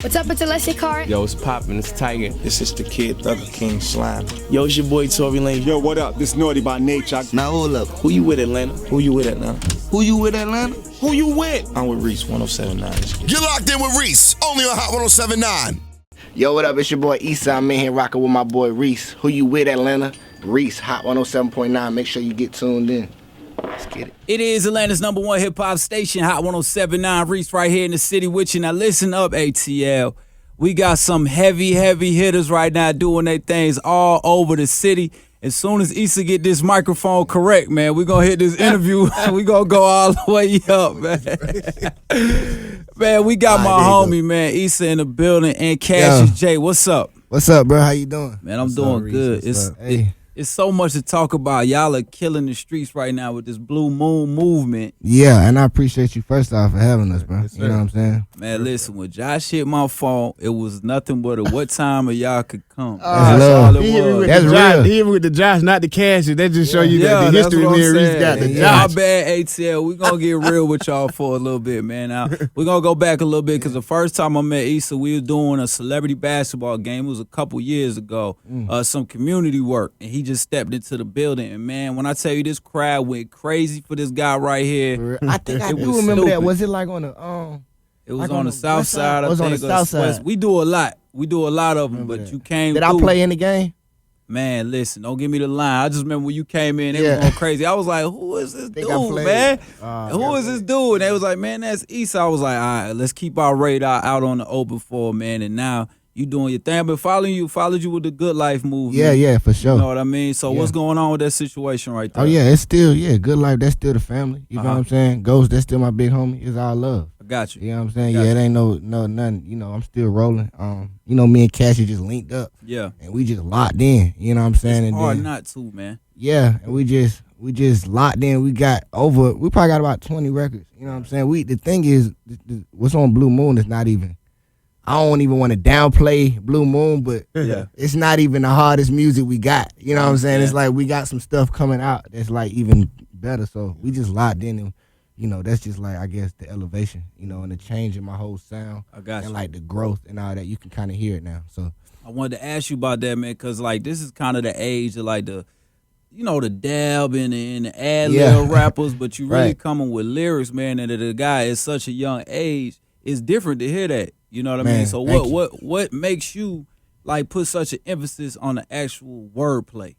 What's up, it's Alessia Card. Yo, it's poppin', it's Tiger. This is the kid, Thugger King Slime. Yo, it's your boy Tory Lane. Yo, what up? This Naughty by Nature. Now hold up. Who you with, Atlanta? Who you with, Atlanta? Who you with, Atlanta? Who you with? I'm with Reec 1079. You're locked in with Reece, only on Hot 1079. Yo, what up? It's your boy Issa. I'm in here rocking with my boy Reece. Who you with, Atlanta? Reece, Hot 107.9. Make sure you get tuned in. Let's get it. It is Atlanta's #1 hip-hop station, Hot 1079. Reece right here in the city with you. Now listen up, ATL. We got some heavy hitters right now doing their things all over the city. As soon as Issa get this microphone correct, man, we gonna hit this interview. We gonna go all the way up, man. Man, we got my homie, man, Issa in the building, and Cassius J. What's up? What's up, bro? How you doing? Man, I'm doing good. It's so much to talk about. Y'all are killing the streets right now with this Blue Moon movement. Yeah, and I appreciate you first off for having us, bro. You know what I'm saying? Man, listen, when Josh hit my phone, it was nothing but what time of y'all could come. That's love. all it was. That's real. He with the Josh, not the Cassius. That just show you that the history that's man what I'm Reece got. The saying. Josh. My bad, ATL. We're going to get real with y'all for a little bit, man. Now, we're going to go back a little bit because the first time I met Issa, we were doing a celebrity basketball game. It was a couple years ago, some community work, and he just stepped into the building. And, man, when I tell you this crowd went crazy for this guy right here. I think I It do was remember that. stupid. Was it like on the It was like on the south west side. It was I on the think, south west. side. We do a lot. We do a lot of them, but that. you came Did I through. play in the game? Man, listen, don't give me the line. I just remember when you came in, it Yeah. was going crazy. I was like, who is this Think I dude, played. man? Who is this dude? And they was like, man, that's Issa. I was like, all right, let's keep our radar out on the open for, man. And now you doing your thing. I've been following you, followed you with the Good Life movement. Yeah, for sure. You know what I mean? So Yeah. what's going on with that situation right there? Oh yeah, it's still Good Life. That's still the family. You know what I'm saying? Ghost, that's still my big homie. It's all love. I got you. You know what I'm saying? Gotcha. Yeah, it ain't no nothing. You know, I'm still rolling. You know, me and Cassie just linked up Yeah. and we just locked in. You know what I'm saying? It's and hard then, not to, man. yeah, and we just locked in. We probably got about 20 records. You know what I'm saying? The thing is, what's on Blue Moon is not even. I don't even want to downplay Blue Moon, but Yeah. it's not even the hardest music we got. You know what I'm saying? Yeah. It's like we got some stuff coming out that's like even better. So we just locked in, and you know that's just like I guess the elevation, you know, and the change in my whole sound. I got and you. like the growth and all that. You can kind of hear it now. So I wanted to ask you about that, man, because like this is kind of the age of like the dab and the ad lib rappers, but you really Right. coming with lyrics, man, and the guy at such a young age. It's different to hear that. You know what I Man, mean? So thank you. what makes you like put such an emphasis on the actual wordplay?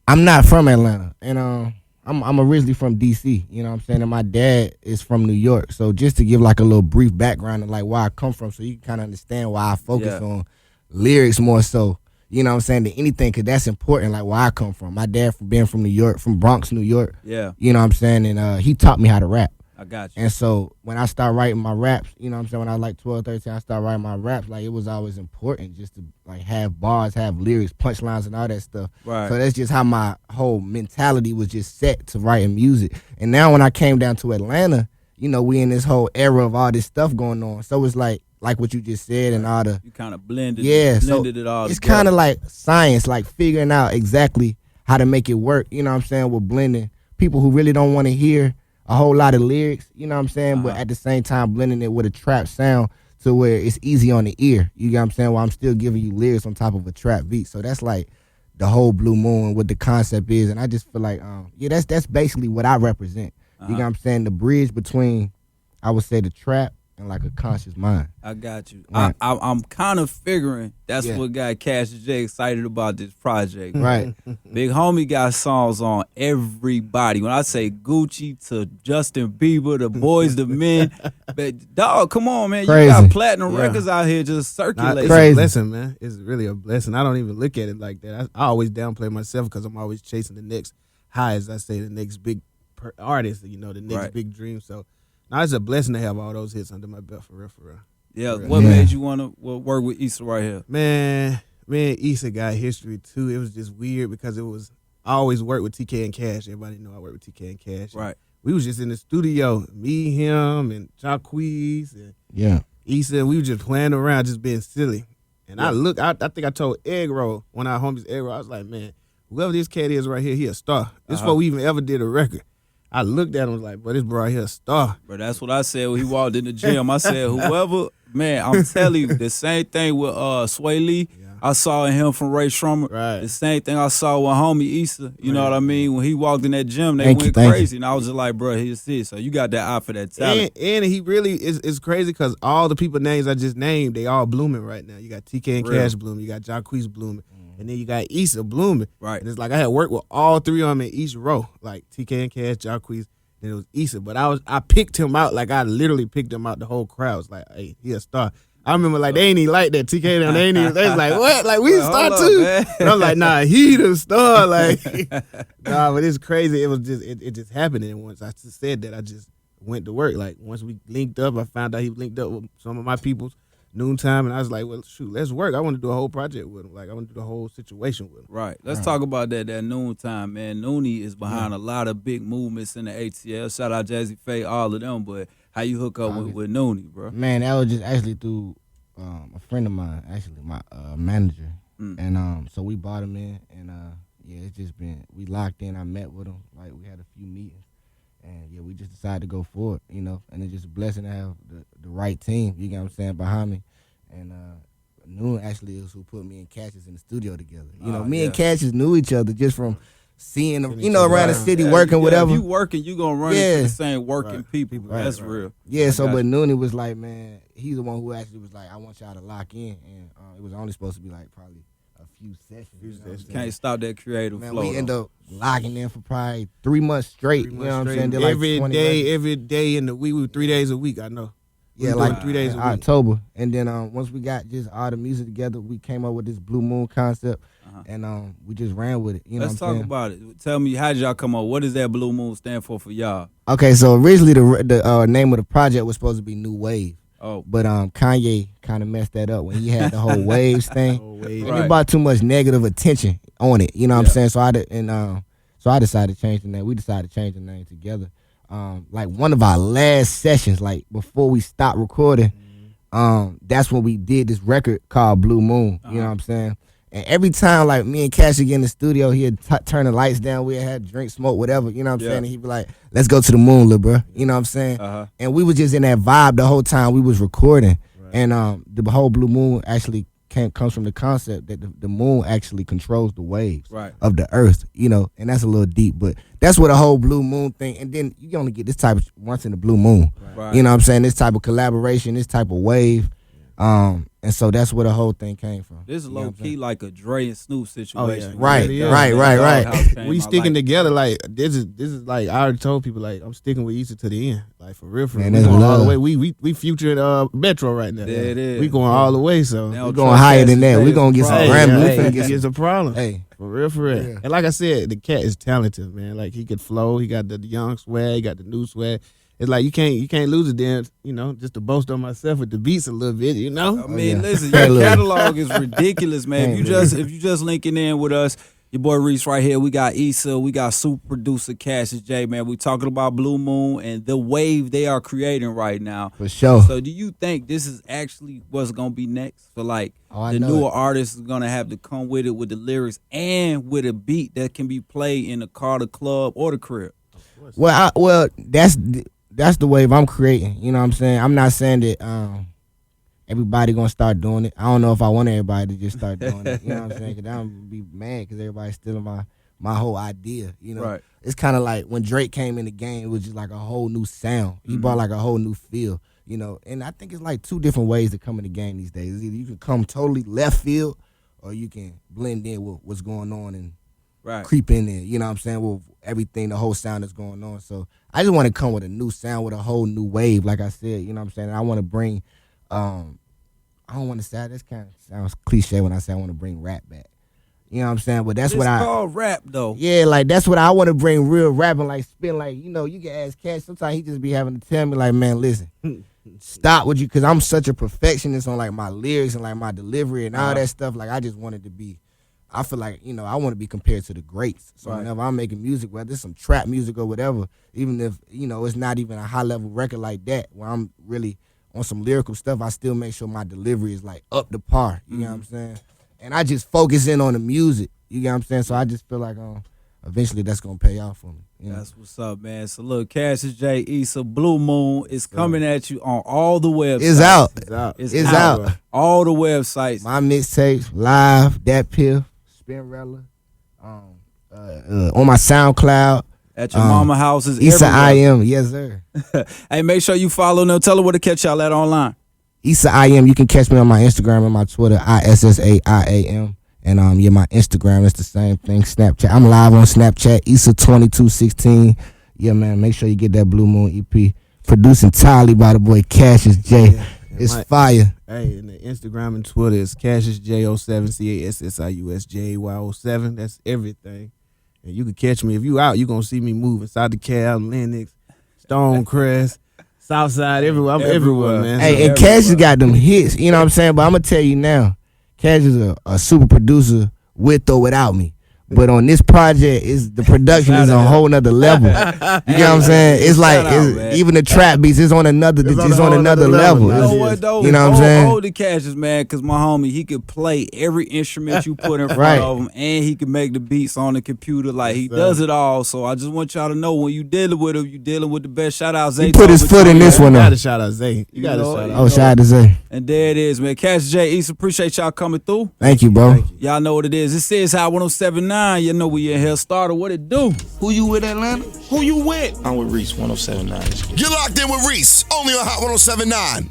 I'm not from Atlanta, and I'm originally from DC. You know what I'm saying? And my dad is from New York. So just to give like a little brief background of like where I come from, so you can kind of understand why I focus on lyrics more so. You know what I'm saying, than anything, because that's important, like where I come from. My dad being from New York, from Bronx, New York. Yeah, You know what I'm saying? And he taught me how to rap. I got you. And so when I started writing my raps, you know what I'm saying, when I was like 12, 13, I started writing my raps, like it was always important just to like have bars, have lyrics, punchlines and all that stuff. Right. So that's just how my whole mentality was just set to writing music. And now when I came down to Atlanta, you know, we in this whole era of all this stuff going on. So it's like what you just said and all the You kind of blended so it all it's together. kind of like science, like figuring out exactly how to make it work. You know what I'm saying? With blending people who really don't want to hear a whole lot of lyrics. You know what I'm saying? But at the same time, blending it with a trap sound to where it's easy on the ear. You get what I'm saying? While I'm still giving you lyrics on top of a trap beat. So that's like the whole Blue Moon, what the concept is. And I just feel like, that's basically what I represent. You know what I'm saying? The bridge between, I would say, the trap and like a conscious mind. I got you. Right. I'm kind of figuring that's Yeah. what got Cassius J excited about this project. Right. Big homie got songs on everybody. When I say Gucci to Justin Bieber, the boys, the men, but dog, come on, man, Crazy. you got platinum records out here just Nah, circulating. it's Crazy. a blessing, man. It's really a blessing. I don't even look at it like that. I always downplay myself because I'm always chasing the next high, as I say, the next big artist, you know, the next Right. big dream. So now it's a blessing to have all those hits under my belt, for real, for real. Yeah, For real. what Yeah. made you want to work with Issa right here? Man, Issa got history too. It was just weird because I always worked with TK&Cash. Everybody know I work with TK&Cash. Right. We was just in the studio, me, him, and Jacquees and Yeah. Issa. We were just playing around, just being silly. And I think I told Egg Roll, one of our homies, Egg Roll, I was like, man, whoever this cat is right here, he a star. This before we even ever did a record. I looked at him and was like, "Boy, this bro out here a star." Bro, that's what I said when he walked in the gym. I said, whoever, man, I'm telling you, the same thing with Sway Lee. I saw in him from Ray Shrummer. Right. The same thing I saw with homie Issa. You know what I mean? When he walked in that gym, they Thank went you. crazy. And I was just like, bro, he's it. So you got that eye for that talent. And he really is crazy because all the people names I just named, they all blooming right now. You got TK&Cash blooming, you got Jacquees blooming, and then you got Issa blooming. Right. And it's like I had worked with all three of them in each row, like TK&Cash, Jacquees, then it was Issa. But I picked him out, like I literally picked him out the whole crowd. It was like, hey, he a star. I remember like they ain't even like that TK. They ain't even. They was like, what? Like we star too. And I'm like, nah, he the star. Like, nah, but it's crazy. It was just it just happened. And once I just said that, I just went to work. Like once we linked up, I found out he linked up with some of my people's noontime, and I was like, well, shoot, let's work. I want to do a whole project with him. Like I want to do the whole situation with him. Right. Let's talk about that noontime, man. Noonie is behind a lot of big movements in the ATL. Shout out Jazzy Faye, all of them. But how you hook up with Noonie, bro? Man, that was just actually through a friend of mine, actually my manager, and so we brought him in, and yeah, it's just been we locked in. I met with him, like we had a few meetings, and yeah, we just decided to go for it, you know. And it's just a blessing to have the right team, you get what I'm saying, behind me. And Noon actually is who put me and Cassius in the studio together. You know, me and Cassius knew each other just from seeing them, you know, around the city working, whatever. If you working, you gonna run into the same working people. That's real. Yeah, so but Noonie was like, man, he's the one who actually was like, I want y'all to lock in, and it was only supposed to be like probably a few sessions. Can't stop that creative flow. We end up locking in for probably 3 months straight. You know what I'm saying? Did Every like every day in the week, we were 3 days a week. I know. Yeah, like 3 days a week. October, and then once we got just all the music together, we came up with this Blue Moon concept, and we just ran with it. You know Let's what I'm talk saying? about it. Tell me, how did y'all come up? What does that Blue Moon stand for y'all? Okay, so originally the name of the project was supposed to be New Wave. Oh, but Kanye kind of messed that up when he had the whole waves thing, Wave. and it brought too much negative attention on it. You know what I'm saying? So I decided to change the name. We decided to change the name together. Like one of our last sessions, like before we stopped recording, that's when we did this record called Blue Moon. You know what I'm saying? And every time, like me and Cash get in the studio, he'd turn the lights down. We'd have drink, smoke, whatever. You know what I'm saying? And he'd be like, "Let's go to the moon, little bro." You know what I'm saying? And we was just in that vibe the whole time we was recording. And the whole Blue Moon actually comes from the concept that the moon actually controls the waves of the earth. You know, and that's a little deep, but that's what the whole Blue Moon thing. And then you only get this type of once in the Blue Moon. You know what I'm saying? This type of collaboration, this type of wave. And so that's where the whole thing came from. This is low key like a Dre and Snoop situation. Right. We sticking together like this is like I already told people like I'm sticking with Issa to the end. Like for real. Man, we going all the way. We featuring Metro right now. There it is. We going all the way. So we going higher than that. We gonna get some Grammy. We finna get it's a problem. Hey, for real. Yeah. And like I said, the cat is talented, man. Like he could flow. He got the young swag. He got the new swag. It's like you can't lose it then, you know, just to boast on myself with the beats a little bit, you know? I mean, listen, your catalog is ridiculous, man. If you just linking in with us, your boy Reec right here. We got Issa, we got super producer Cassius J, man. We talking about Blue Moon and the wave they are creating right now. For sure. So do you think this is actually what's gonna be next? For like the newer artists are gonna have to come with it with the lyrics and with a beat that can be played in the car, the club, or the crib? Well, that's the wave I'm creating. You know what I'm saying? I'm not saying that everybody gonna start doing it. I don't know if I want everybody to just start doing it. You know what I'm saying? Because I'm gonna be mad because everybody's stealing my whole idea. You know, It's kind of like when Drake came in the game, it was just like a whole new sound. He brought like a whole new feel. You know, and I think it's like two different ways to come in the game these days. Either you can come totally left field, or you can blend in with what's going on and creep in there. You know what I'm saying? With everything, the whole sound that's going on. So I just want to come with a new sound, with a whole new wave, like I said. You know what I'm saying? And I want to bring, I don't want to say, this kind of sounds cliche when I say I want to bring rap back. You know what I'm saying? But that's it's what called rap, though. Yeah, like that's what I want to bring, real rapping, like spin, like, you know, you can ask Cash. Sometimes he just be having to tell me, like, man, listen, stop with you, because I'm such a perfectionist on like my lyrics and like my delivery and all that stuff. Like I just wanted to be, I feel like, you know, I want to be compared to the greats. So whenever I'm making music, whether it's some trap music or whatever, even if, you know, it's not even a high level record like that, where I'm really on some lyrical stuff, I still make sure my delivery is like up to par. You know what I'm saying? And I just focus in on the music. You get what I'm saying? So I just feel like eventually that's gonna pay off for me. You know? That's what's up, man. So look, Cassius J, Issa, Blue Moon is coming at you on all the websites. It's out. It's out. bro. All the websites. My mixtapes, live, that piff, Spinrella, on my SoundCloud. At your mama houses. Issa everywhere. I am, yes sir. Hey, make sure you follow them. Tell them where to catch y'all at online. Issa I am. You can catch me on my Instagram and my Twitter, ISSAIAM. And yeah, my Instagram is the same thing. Snapchat. I'm live on Snapchat, Issa2216. Yeah, man. Make sure you get that Blue Moon EP. Produced entirely by the boy Cassius J. Yeah. It's fire. Hey, and the Instagram and Twitter is Cassius J07, CASSIUSJY07. That's everything. And you can catch me if you out. You gonna see me moving South DeKalb, Lenox, Stonecrest, Southside, everywhere. I'm everywhere, man. Hey, and Cassius got them hits. You know what I'm saying? But I'm gonna tell you now, Cassius is a super producer with or without me. But on this project, the production is on a whole nother level. You know what I'm saying? It's like even the trap beats is on another level. You know what though? You know what I'm saying? Hold the Cassius, man, because my homie, he could play every instrument you put in front of him, and he can make the beats on the computer. Like he does it all. So I just want y'all to know when you dealing with him, you dealing with the best. Shout out Zay. He put his foot in this one. You gotta shout out Zay. You gotta shout out. Oh, shout out to Zay. And there it is, man. Cassius J, Issa, appreciate y'all coming through. Thank you, bro. Y'all know what it is. This is Hot 107.9. You know we in here. Starter, what it do? Who you with, Atlanta? Who you with? I'm with Reec 107.9. You're locked in with Reese, only on Hot 107.9.